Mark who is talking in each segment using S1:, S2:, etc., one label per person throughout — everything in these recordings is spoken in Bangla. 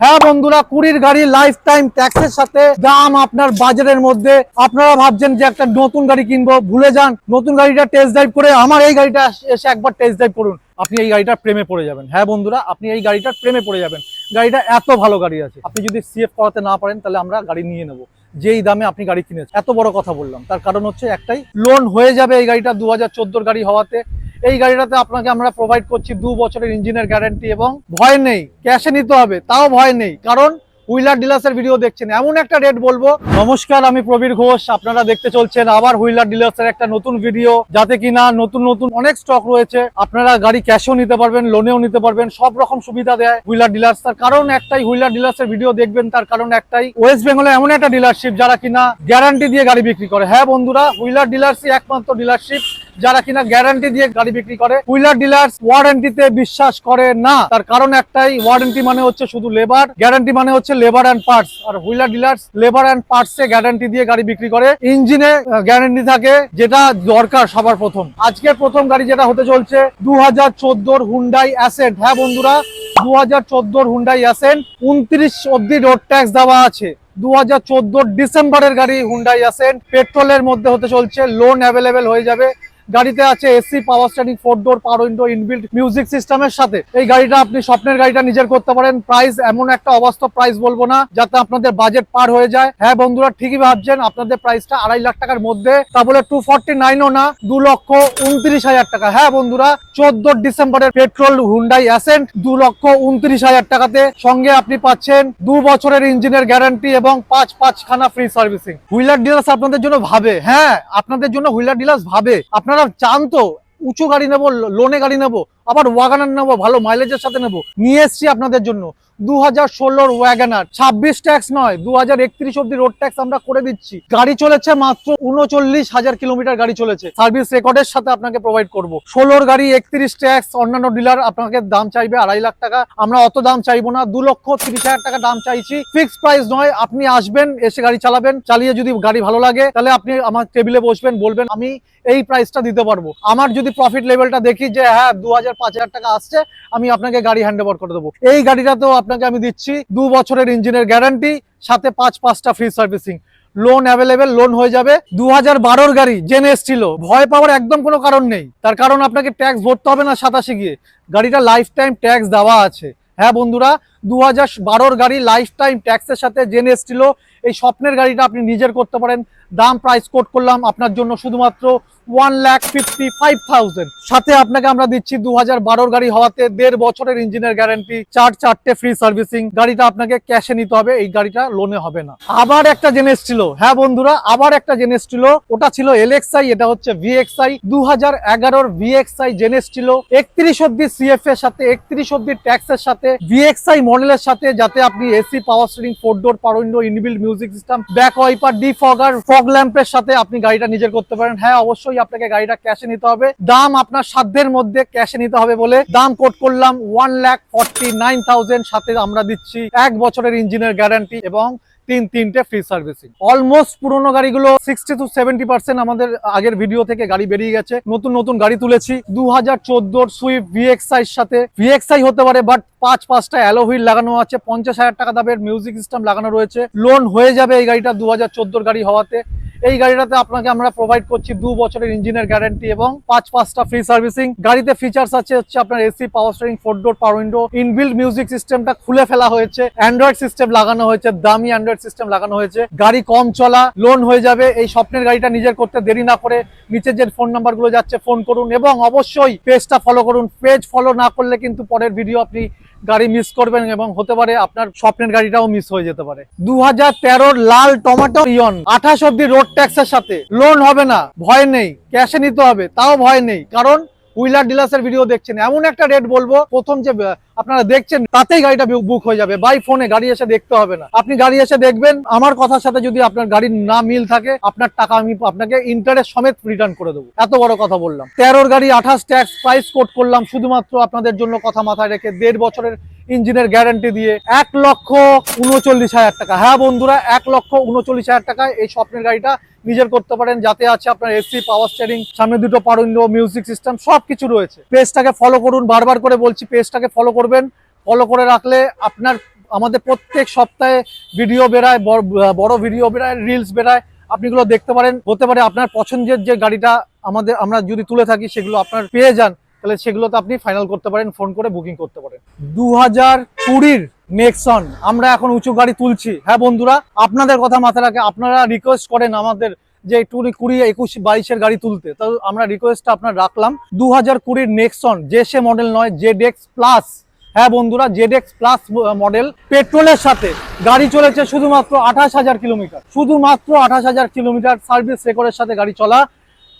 S1: হ্যাঁ বন্ধুরা, কুড়ির গাড়ি লাইফ টাইম ট্যাক্সের সাথে দাম আপনার বাজারের মধ্যে। আপনারা ভাবছেন যে একটা নতুন গাড়ি কিনবো, ভুলে যান। নতুন গাড়িটা টেস্ট ড্রাইভ করে আমার এই গাড়িটা এসে একবার টেস্ট ড্রাইভ করুন, আপনি এই গাড়িটার প্রেমে পড়ে যাবেন। হ্যাঁ বন্ধুরা, আপনি এই গাড়িটার প্রেমে পড়ে যাবেন। গাড়িটা এত ভালো গাড়ি আছে, আপনি যদি সিএফ করাতে না পারেন তাহলে আমরা গাড়ি নিয়ে নেবো। যেই দামে আপনি গাড়ি কিনেছেন, এত বড় কথা বললাম, তার কারণ হচ্ছে একটাই, লোন হয়ে যাবে এই গাড়িটা 2014 গাড়ি হওয়াতে। এই গাড়িটাতে আপনাকে আমরা প্রোভাইড করছি 2 বছরের ইঞ্জিনের গ্যারান্টি এবং ভয় নেই, ক্যাশে নিতে হবে তাও ভয় নেই, কারণ হুইলার ডিলার্সের ভিডিও দেখছেন, এমন একটা রেট বলবো। নমস্কার, আমি প্রবীর ঘোষ, আপনারা দেখতে চলছেন আবার হুইলার ডিলার্সের একটা নতুন ভিডিও, যাতে কিনা নতুন নতুন অনেক স্টক রয়েছে। আপনারা গাড়ি ক্যাশেও নিতে পারবেন, লোনেও নিতে পারবেন, সব রকম সুবিধা দেয় হুইলার ডিলার্স। তার কারণ একটাই, হুইলার ডিলার্সের ভিডিও দেখবেন তার কারণ একটাই, ওয়েস্ট বেঙ্গলে এমন একটা ডিলারশিপ যারা কিনা গ্যারান্টি দিয়ে গাড়ি বিক্রি করে। হ্যাঁ বন্ধুরা, হুইলার ডিলার্সই একমাত্র ডিলারশিপ যারা কিনা গ্যারান্টি দিয়ে গাড়ি বিক্রি করে। হুইলার ডিলার্স ওয়ারেন্টিতে বিশ্বাস করে না, তার কারণ একটাই, ওয়ারেন্টি মানে হচ্ছে শুধু লেবার, গ্যারান্টি মানে হচ্ছে লেবার অ্যান্ড পার্টস। আর wheeler dealers labour and parts এ গ্যারান্টি দিয়ে গাড়ি বিক্রি করে, ইঞ্জিনে গ্যারান্টি থাকে, যেটা দরকার সবার প্রথম। আজকের প্রথম গাড়ি যেটা হতে চলছে 2014 হুন্ডাই অ্যাসেন্ট। হ্যাঁ বন্ধুরা, 2014 হুন্ডাই অ্যাসেন্ট, 29 অব্দি রোড ট্যাক্স দেওয়া আছে। 2014 ডিসেম্বরের গাড়ি হুন্ডাই অ্যাসেন্ট, পেট্রোলের মধ্যে হতে চলছে, লোন অ্যাভেলেবেল হয়ে যাবে। গাড়িতে আছে AC, power steering, 4 door, power window, inbuilt music সিস্টেমের সাথে। এই গাড়িটা আপনি স্বপ্নের গাড়িটা নিজের করতে পারেন। প্রাইস এমন একটা অবাস্তব প্রাইস বলবো না যাতে আপনাদের বাজেট পার হয়ে যায়। হ্যাঁ বন্ধুরা, ঠিকই ভাবছেন, আপনাদের প্রাইসটা 2.5 লাখ টাকার মধ্যে, তা বলে 249ও না, 2,29,000 টাকা। হ্যাঁ বন্ধুরা, 14 ডিসেম্বরের পেট্রোল হুন্ডাই অ্যাসেন্ট 2,29,000 টাকাতে, সঙ্গে আপনি পাচ্ছেন 2 বছরের ইঞ্জিনের গ্যারান্টি এবং 5 খানা ফ্রি সার্ভিসিং। হুইলার ডিলার্স আপনাদের জন্য ভাবে, হ্যাঁ আপনাদের জন্য হুইলার ডিলার্স ভাবে। আপনারা চান তো উঁচু গাড়ি নেবো, লোনে গাড়ি নেবো, আবার ওয়াগানার নেবো, ভালো মাইলেজের সাথে নেবো, নিয়ে এসছি আপনাদের জন্য 2016 ওয়াগানার। 26 ট্যাক্স নয়, 2031 অব্দি রোড ট্যাক্স আমরা করে দিচ্ছি। গাড়ি চলেছে মাত্র 39,000 কিলোমিটার গাড়ি চলেছে, সার্ভিস রেকর্ডের সাথে আপনাকে প্রোভাইড করবো। 16 গাড়ি 31 ট্যাক্স, অন্যান্য ডিলার আপনাকে দাম চাইবে 2.5 লাখ টাকা, আমরা অত দাম চাইবো না, 2,30,000 টাকা দাম চাইছি। ফিক্সড প্রাইস নয়, আপনি আসবেন, এসে গাড়ি চালাবেন, চালিয়ে যদি গাড়ি ভালো লাগে তাহলে আপনি আমার টেবিলে বসবেন, বলবেন আমি এই প্রাইসটা দিতে পারবো। আমার যদি প্রফিট লেভেলটা দেখি যে হ্যাঁ 2,000-5,000 টাকা আসছে, আমি আপনাকে গাড়ি হ্যান্ড ওভার করে দেবো। এই গাড়িটাতেও আপনাকে আমি দিচ্ছি 2 বছরের ইঞ্জিনের গ্যারান্টি, সাথে 5টা free servicing, loan available, loan হয়ে যাবে। 2012 গাড়ি জেনে এসছিল, ভয় পাওয়ার একদম কোনো কারণ নেই, তার কারণ আপনাকে ট্যাক্স ভরতে হবে না 87 গিয়ে, গাড়িটা লাইফ টাইম ট্যাক্স দেওয়া আছে। হ্যাঁ বন্ধুরা, 2012 গাড়ি লাইফ টাইম ট্যাক্সের সাথে জেনে এসছিল। এই স্বপ্নের গাড়িটা আপনি নিজের করতে পারেন। দাম প্রাইস কোট করলাম আপনার জন্য শুধুমাত্র 1,55,000। সাথে আপনাকে আমরা দিচ্ছি 2012 গাড়ি হওয়াতে 1.5 বছরের ইঞ্জিনের গ্যারান্টি, 4টে ফ্রি সার্ভিসিং। গাড়িটা আপনাকে ক্যাশে নিতে হবে, এই গাড়িটা লোনে হবে না। আবার একটা জেনেস ছিল, হ্যাঁ বন্ধুরা, আবার একটা জেনেস ছিল, ওটা ছিল এলএক্সআই, এটা হচ্ছে ভিএক্সআই। 2011 ভিএক্সআই জেনেস ছিল, 31 অব্দি সিএফ এর সাথে, 31 অব্দি ট্যাক্সের সাথে, ভিএক্সআই মডেলের সাথে, যাতে আপনি AC, power steering, 4 door, power window, inbuilt music system, back wiper, defogger, fog ল্যাম্পের সাথে আপনি গাড়িটা নিজের করতে পারেন। হ্যাঁ অবশ্যই আপনাকে গাড়িটা ক্যাশে নিতে হবে, দাম আপনার সাধ্যের মধ্যে ক্যাশে নিতে হবে বলে দাম কোট করলাম 1,49,000। সাথে আমরা দিচ্ছি 1 বছরের ইঞ্জিনের গ্যারান্টি এবং 3টে ফ্রি সার্ভিসিং। অলমোস্ট পুরোনো গাড়িগুলো 60 to 70% আমাদের আগের ভিডিও থেকে গাড়ি বেরিয়ে গেছে, নতুন নতুন গাড়ি তুলেছি। 2014 সুইফট ভিএক্সআই এর সাথে, ভিএক্সআই হতে পারে বাট 5টা অ্যালো হুইল লাগানো আছে, 50,000 টাকা দামের মিউজিক সিস্টেম লাগানো রয়েছে, লোন হয়ে যাবে এই গাড়িটা 2014 গাড়ি হওয়াতে। এই গাড়িটাতে আপনাকে আমরা প্রোভাইড করছি 2 বছরের ইঞ্জিনের গ্যারান্টি এবং 5টা ফ্রি সার্ভিসিং। গাড়িতে ফিচার্স আছে হচ্ছে আপনার AC, power steering, 4 door, power window, inbuilt music সিস্টেমটা খুলে ফেলা হয়েছে, অ্যান্ড্রয়েড সিস্টেম লাগানো হয়েছে, দামি অ্যান্ড্রয়েড সিস্টেম লাগানো হয়েছে। গাড়ি কম চলা, লোন হয়ে যাবে। এই স্বপ্নের গাড়িটা নিজের করতে দেরি না করে নিচে যে ফোন নাম্বার গুলো যাচ্ছে ফোন করুন এবং অবশ্যই পেজটা ফলো করুন। পেজ ফলো না করলে কিন্তু পরের ভিডিও আপনি গাড়ি মিস করবেন এবং হতে পারে আপনার স্বপ্নের গাড়িটাও মিস হয়ে যেতে পারে। 2013 লাল টমেটো ইয়ন, 28 অব্দি রোড ট্যাক্সের সাথে, লোন হবে না, ভয় নেই, ক্যাশে নিতে হবে তাও ভয় নেই, কারণ হুইলার ডিলার্সের ভিডিও দেখছেন, এমন একটা রেট বলবো, প্রথম যে আপনারা দেখছেন তাতেই গাড়িটা বুক হয়ে যাবে। বাই ফোনে গাড়ি এসে দেখতে হবে না, আপনি গাড়ি এসে দেখবেন, আমার কথার সাথে যদি আপনার গাড়ির না মিল থাকে, আপনার টাকা আমি আপনাকে ইন্টারেস্ট সমেত রিটার্ন করে দেবো। এত বড় কথা বললাম। 13 গাড়ি 28 ট্যাক্স, প্রাইস কোট করলাম শুধুমাত্র আপনাদের জন্য, কথা মাথায় রেখে 1.5 বছরের ইঞ্জিনের গ্যারান্টি দিয়ে 1,39,000 টাকা। হ্যাঁ বন্ধুরা, 1,39,000 টাকায় এই স্বপ্নের গাড়িটা নিজের করতে পারেন, যাতে আছে আপনার এসি, পাওয়ার স্টিয়ারিং, সামনে 2টো পাওয়ার উইন্ডো, মিউজিক সিস্টেম, সবকিছু রয়েছে। পেজটাকে ফলো করুন, বারবার করে বলছি পেজটাকে ফলো করবেন, ফলো করে রাখলে আপনার আমাদের প্রত্যেক সপ্তাহে ভিডিও বেরায়, বড় ভিডিও বেরায়, রিলস বেরায়, আপনি এগুলো দেখতে পারেন। হতে পারে আপনার পছন্দের যে গাড়িটা আমরা যদি তুলে থাকি সেগুলো আপনার পেয়ে যান, তাহলে সেগুলোতে আপনি ফাইনাল করতে পারেন, ফোন করে বুকিং করতে পারেন। 2020 নেক্সন আমরা এখন উঁচু গাড়ি তুলছি। হ্যাঁ বন্ধুরা, আপনাদের কথা মাথায় রাখে, আপনারা রিকোয়েস্ট করেন আমাদের যে একটু 20, 21, 22-এর গাড়ি তুলতে, তো আমরা রিকোয়েস্টটা আপনার রাখলাম। 2020 নেক্সন যে সে মডেল নয়, ZX প্লাস। হ্যাঁ বন্ধুরা, ZX প্লাস মডেল, পেট্রোলের সাথে গাড়ি চলেছে শুধুমাত্র 28,000 কিলোমিটার, শুধুমাত্র 28,000 কিলোমিটার সার্ভিস রেকর্ডের সাথে গাড়ি চলা,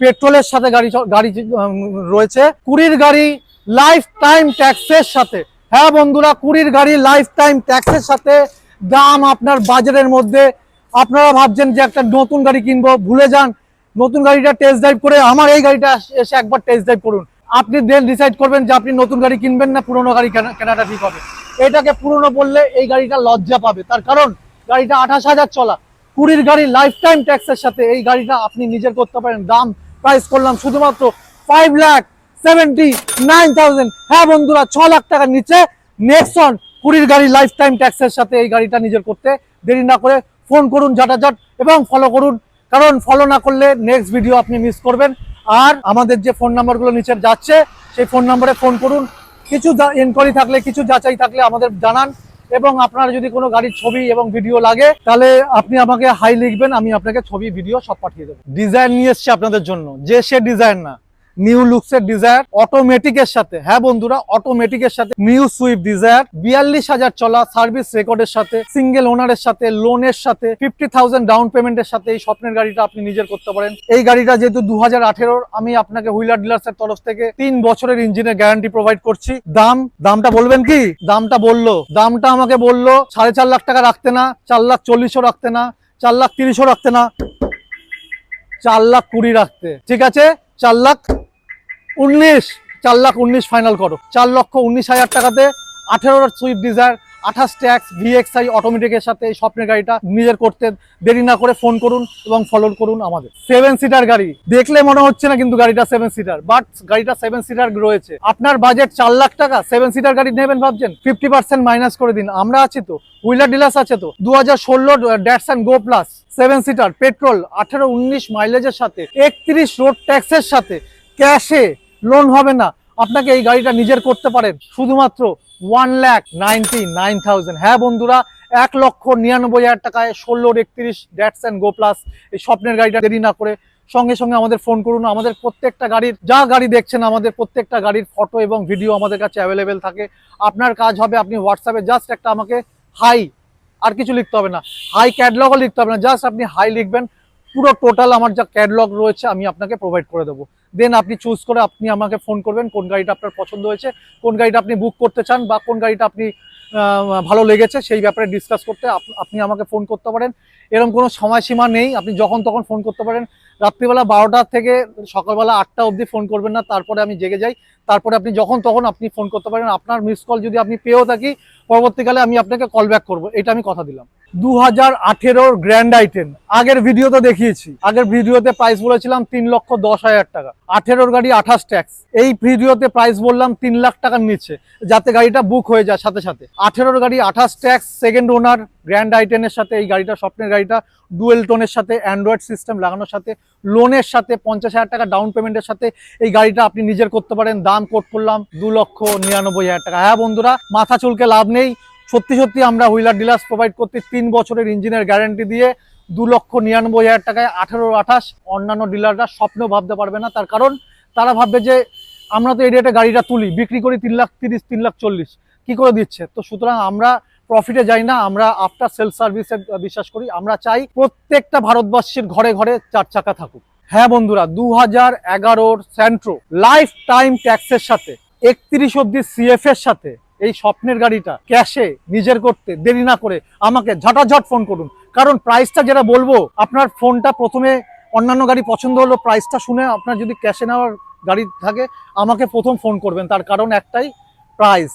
S1: পেট্রোলের সাথে গাড়ি রয়েছে। 20 গাড়ি লাইফ টাইম ট্যাক্সের সাথে। হ্যাঁ বন্ধুরা, 20 গাড়ি লাইফ টাইম ট্যাক্সের সাথে, দাম আপনার বাজারের মধ্যে। আপনারা ভাবছেন যে একটা নতুন গাড়ি কিনবো, ভুলে যান। নতুন গাড়িটা টেস্ট ড্রাইভ করে আমার এই গাড়িটা এসে একবার টেস্ট ড্রাইভ করুন। আপনি দেন ডিসাইড করবেন যে আপনি নতুন গাড়ি কিনবেন না পুরোনো গাড়ি কেনাটা ঠিক হবে। এটাকে পুরোনো বললে এই গাড়িটা লজ্জা পাবে, তার কারণ গাড়িটা 28,000 চলা, 20 গাড়ি লাইফ টাইম ট্যাক্সের সাথে এই গাড়িটা আপনি নিজের করতে পারেন। দাম প্রাইস করলাম শুধুমাত্র 5,79,000। হ্যাঁ বন্ধুরা, 6 লাখ টাকার নিচে নেক্সন 20 গাড়ি লাইফ টাইম ট্যাক্সের সাথে এই গাড়িটা নিজের করতে দেরি না করে ফোন করুন ঝটাঝট এবং ফলো করুন, কারণ ফলো না করলে নেক্সট ভিডিও আপনি মিস করবেন। আর আমাদের যে ফোন নাম্বারগুলো নিচে যাচ্ছে সেই ফোন নাম্বারে ফোন করুন। কিছু এনকোয়ারি থাকলে, কিছু যাচাই থাকলে আমাদের জানান, এবং আপনার যদি কোনো গাড়ির ছবি এবং ভিডিও লাগে তাহলে আপনি আমাকে হাই লিখবেন, আমি আপনাকে ছবি ভিডিও সব পাঠিয়ে দেবো। ডিজায়ার নিয়ে এসছে আপনাদের জন্য, যে সে ডিজায়ার না, নিউ লুকসের ডিজায়ার অটোমেটিকের সাথে। হ্যাঁ বন্ধুরা, অটোমেটিকের সাথে নিউ সুইফট ডিজায়ার 42,000 চলা, সার্ভিস রেকর্ডের সাথে, সিঙ্গেল ওনারের সাথে, লোনের সাথে, 50,000 ডাউন পেমেন্টের সাথে এই স্বপ্নের গাড়িটা আপনি নিজের করতে পারেন। এই গাড়িটা যেহেতু 2018, আমি আপনাকে হুইলার ডিলার্সের তরফ থেকে 3 বছরের ইঞ্জিনের গ্যারান্টি প্রোভাইড করছি। দামটা বলবেন কি? দামটা আমাকে বললো 4.5 লাখ টাকা রাখতে না, 4,40,000 রাখতে না, 4,30,000 রাখতে না, 4,20,000 রাখতে। ঠিক আছে, 4,19,000 ফাইনাল করো। 4,19,000 টাকাতে 18 সুইফট ডিজায়ার, 28 ট্যাক্স, VXI অটোমেটিকের সাথে এই স্বপ্নের গাড়িটা নিজের করতে দেরি না করে ফোন করুন এবং ফলো করুন আমাদের। 7 সিটার গাড়ি দেখলে মনে হচ্ছে না কিন্তু গাড়িটা 7 সিটার, বাট গাড়িটা 7 সিটার রয়েছে। আপনার বাজেট 4 লাখ টাকা, 7 সিটার গাড়ি নেবেন ভাবছেন, 50% মাইনাস করে দিন, আমরা আছি তো, হুইলার ডিলার্স আছে তো। 2016 ড্যাটসান গো প্লাস 7 সিটার, পেট্রোল, 18-19 মাইলেজের সাথে, 31 রোড ট্যাক্সের সাথে, ক্যাশে, লোন হবে না, আপনাকে এই গাড়িটা নিজের করতে পারেন শুধুমাত্র 1,99,000। হ্যাঁ বন্ধুরা, 1,99,000 টাকায় 16-31 ড্যাটসান গো প্লাস এই স্বপ্নের গাড়িটা দেরি না করে সঙ্গে সঙ্গে আমাদের ফোন করুন। আমাদের প্রত্যেকটা গাড়ির, যা গাড়ি দেখছেন আমাদের প্রত্যেকটা গাড়ির ফটো এবং ভিডিও আমাদের কাছে অ্যাভেলেবেল থাকে। আপনার কাজ হবে, আপনি হোয়াটসঅ্যাপে জাস্ট একটা আমাকে হাই, আর কিছু লিখতে হবে না, হাই ক্যাটলগও লিখতে হবে না, জাস্ট আপনি হাই লিখবেন, পুরো টোটাল আমার যা ক্যাটলগ রয়েছে আমি আপনাকে প্রোভাইড করে দেবো। দেন আপনি চুজ করে আপনি আমাকে ফোন করবেন কোন গাড়িটা আপনার পছন্দ হয়েছে, কোন গাড়িটা আপনি বুক করতে চান, বা কোন গাড়িটা আপনি ভালো লেগেছে সেই ব্যাপারে ডিসকাস করতে আপনি আমাকে ফোন করতে পারেন। এরকম কোনো সময়সীমা নেই, আপনি যখন তখন ফোন করতে পারেন। রাত্রিবেলা 12টা থেকে সকালবেলা 8টা অবধি ফোন করবেন না, তারপরে আমি জেগে যাই। তারপরে আপনি যখন তখন আপনি ফোন করতে পারেন। আপনার মিস কল যদি আপনি পেয়েও থাকি, পরবর্তীকালে আমি আপনাকে কল ব্যাক করবো, এটা আমি কথা দিলাম। 2018 গ্র্যান্ড আইটেন আগের ভিডিওতে দেখিয়েছি, আগের ভিডিওতে প্রাইস বলেছিলাম 3,10,000 টাকা, 18 গাড়ি 28 ট্যাক্স। এই ভিডিওতে প্রাইস বললাম 3 লাখ টাকার নিচে, যাতে গাড়িটা বুক হয়ে যায় সাথে সাথে। 18 গাড়ি 28 ট্যাক্স, সেকেন্ড ওনার, গ্র্যান্ড আইটেনের সাথে এই গাড়িটা, স্বপ্নের গাড়িটা, ডুয়েল টোনের সাথে, অ্যান্ড্রয়েড সিস্টেম লাগানোর সাথে, লোনের সাথে, 50,000 টাকা ডাউন পেমেন্টের সাথে এই গাড়িটা আপনি নিজের করতে পারেন। দাম কোট করলাম 2,99,000 টাকা। হ্যাঁ বন্ধুরা, মাথা চুলকে লাভ নেই, সত্যি সত্যি আমরা হুইলার ডিলার্স প্রোভাইড করতে 3 বছরের ইঞ্জিনের গ্যারান্টি দিয়ে 2,99,000 টাকায় 18-28 অন্যান্য ডিলাররা স্বপ্নেও ভাবতে পারবে না। তার কারণ তারা ভাববে যে আমরা তো এই রেটে গাড়িটা তুলি, বিক্রি করি 3,30,000, 3,40,000, কি করে দিচ্ছে। তো সুতরাং আমরা প্রফিটে যাই না, আমরা আফটার সেল সার্ভিসে বিশ্বাস করি। আমরা চাই প্রত্যেকটা ভারতবর্ষের ঘরে ঘরে 4 চাকা থাকুক। হ্যাঁ বন্ধুরা, 2011 স্যান্ট্রো লাইফ টাইম ট্যাক্সের সাথে, 31 অব্দি CF এর সাথে এই স্বপ্নের গাড়িটা ক্যাশে নিজের করতে দেরি না করে আমাকে ঝটাঝট ফোন করুন। কারণ প্রাইসটা যেটা বলবো, আপনার ফোনটা প্রথমে অন্যান্য গাড়ি পছন্দ হলো, প্রাইসটা শুনে আপনার যদি ক্যাশে নেওয়ার গাড়ি থাকে আমাকে প্রথম ফোন করবেন, তার কারণ একটাই, প্রাইস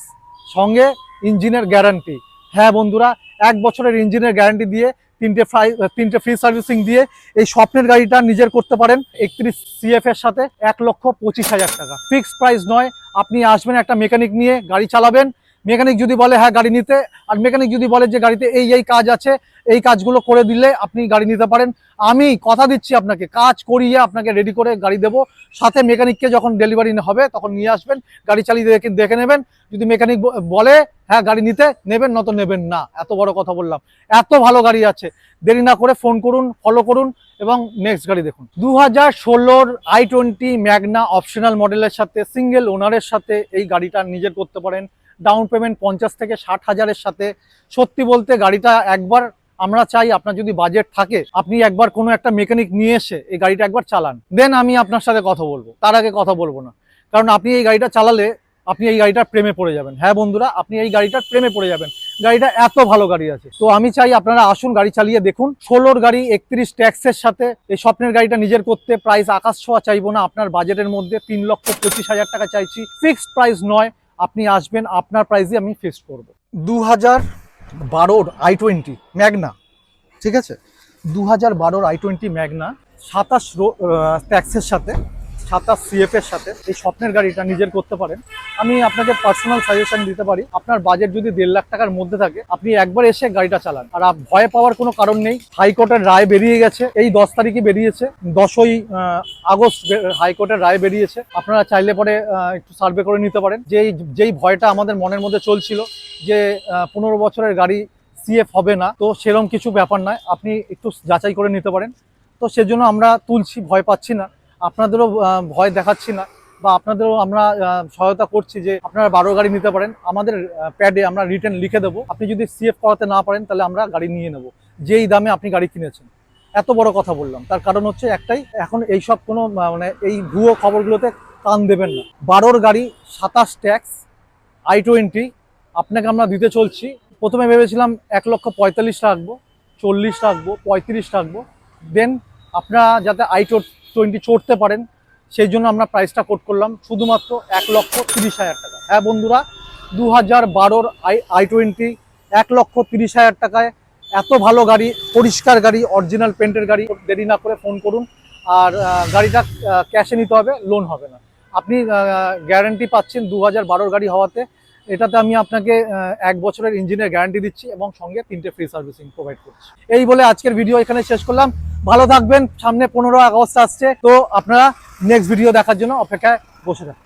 S1: সঙ্গে ইঞ্জিনের গ্যারান্টি। হ্যাঁ বন্ধুরা, 1 বছরের ইঞ্জিনের গ্যারান্টি দিয়ে 3টে ফ্রি সার্ভিসিং দিয়ে এই স্বপ্নের গাড়িটা নিজের করতে পারেন 31 CF এর সাথে 1,25,000 টাকা। ফিক্সড প্রাইস নয়, আপনি আসবেন একটা মেকানিক নিয়ে, গাড়ি চালাবেন, মেকানিক যদি বলে হ্যাঁ গাড়ি নিতে, আর মেকানিক যদি বলে যে গাড়িতে এই কাজ আছে, এই কাজগুলো করে দিলে আপনি গাড়ি নিতে পারেন, আমি কথা দিচ্ছি আপনাকে কাজ করিয়ে আপনাকে রেডি করে গাড়ি দেবো। সাথে মেকানিককে যখন ডেলিভারি হবে তখন নিয়ে আসবেন, গাড়ি চালিয়ে দেখে নেবেন। যদি মেকানিক বলে হ্যাঁ গাড়ি নিতে, নেবেন, নত নেবেন না। এত বড় কথা বললাম, এত ভালো গাড়ি আছে। দেরি না করে ফোন করুন, ফলো করুন এবং নেক্সট গাড়ি দেখুন। 2016 i20 ম্যাগনা অপশনাল মডেলের সাথে, সিঙ্গেল ওনারের সাথে এই গাড়িটা নিজের করতে পারেন। ডাউন পেমেন্ট 50 থেকে 60,000-এর সাথে। সত্যি বলতে গাড়িটা একবার আমরা চাই আপনার যদি বাজেট থাকে, আপনি একবার কোনো একটা মেকানিক নিয়ে এসে এই গাড়িটা একবার চালান, দেন আমি আপনার সাথে কথা বলবো, তার আগে কথা বলবো না। কারণ আপনি এই গাড়িটা চালালে আপনি এই গাড়িটার প্রেমে পড়ে যাবেন। হ্যাঁ বন্ধুরা, আপনি এই গাড়িটার প্রেমে পড়ে যাবেন, গাড়িটা এত ভালো গাড়ি আছে। তো আমি চাই আপনারা আসুন, গাড়ি চালিয়ে দেখুন। 16 গাড়ি, 31 ট্যাক্সের সাথে এই স্বপ্নের গাড়িটা নিজের করতে প্রাইস আকাশ ছোঁয়া চাইবো না, আপনার বাজেটের মধ্যে 3,25,000 টাকা চাইছি, ফিক্সড প্রাইস নয়। আপনি আসবেন, আপনার প্রাইসই আমি ফিক্সড করবো। 2012 i20 ম্যাগনা, ঠিক আছে, 2012 i20 ম্যাগনা, 27 ট্যাক্সের সাথে, 27 CF এর সাথে এই স্বপ্নের গাড়িটা নিজের করতে পারেন। আমি আপনাকে পার্সোনাল সাজেশন দিতে পারি, আপনার বাজেট যদি 1.5 লাখ টাকার মধ্যে থাকে, আপনি একবার এসে গাড়িটা চালান। আর ভয় পাওয়ার কোনো কারণ নেই, হাইকোর্টের রায় বেরিয়ে গেছে, এই 10 তারিখে বেরিয়েছে, 10ই আগস্ট হাইকোর্টের রায় বেরিয়েছে। আপনারা চাইলে পরে একটু সার্ভে করে নিতে পারেন। যেই ভয়টা আমাদের মনের মধ্যে চলছিল যে 15 বছরের গাড়ি CF হবে না, তো সেরকম কিছু ব্যাপার নয়, আপনি একটু যাচাই করে নিতে পারেন। তো সেজন্য আমরা তুলছি, ভয় পাচ্ছি না, আপনাদেরও ভয় দেখাচ্ছি না, বা আপনাদেরও আমরা সহায়তা করছি যে আপনারা 12 গাড়ি নিতে পারেন। আমাদের প্যাডে আমরা রিটার্ন লিখে দেবো, আপনি যদি CF করাতে না পারেন তাহলে আমরা গাড়ি নিয়ে নেব, যেই দামে আপনি গাড়ি কিনেছেন। এত বড় কথা বললাম, তার কারণ হচ্ছে একটাই, এখন এইসব কোনো মানে এই ভুয়ো খবরগুলোতে কান দেবেন না। 12 গাড়ি, 27 ট্যাক্স, i20 আপনাকে আমরা দিতে চলছি। প্রথমে ভেবেছিলাম 1,45,000 রাখবো, 40 রাখবো, 35 রাখবো, দেন আপনারা যাতে i20 চড়তে পারেন সেই জন্য আমরা প্রাইসটা কোট করলাম শুধুমাত্র 1,30,000 টাকা। হ্যাঁ বন্ধুরা, 2012 i20 1,30,000 টাকায় এত ভালো গাড়ি, পরিষ্কার গাড়ি, অরিজিনাল পেন্টের গাড়ি। দেরি না করে ফোন করুন। আর গাড়িটা ক্যাশে নিতে হবে, লোন হবে না। আপনি গ্যারান্টি পাচ্ছেন 2012 গাড়ি হওয়াতে। এটাতে আমি আপনাকে 1 বছরের ইঞ্জিনের গ্যারান্টি দিচ্ছি এবং সঙ্গে 3টে ফ্রি সার্ভিসিং প্রোভাইড করছি। এই বলে আজকের ভিডিও এখানে শেষ করলাম। ভালো থাকবেন, সামনে 15 আগস্ট আসছে, তো আপনারা নেক্সট ভিডিও দেখার জন্য অপেক্ষায় বসে থাকুন।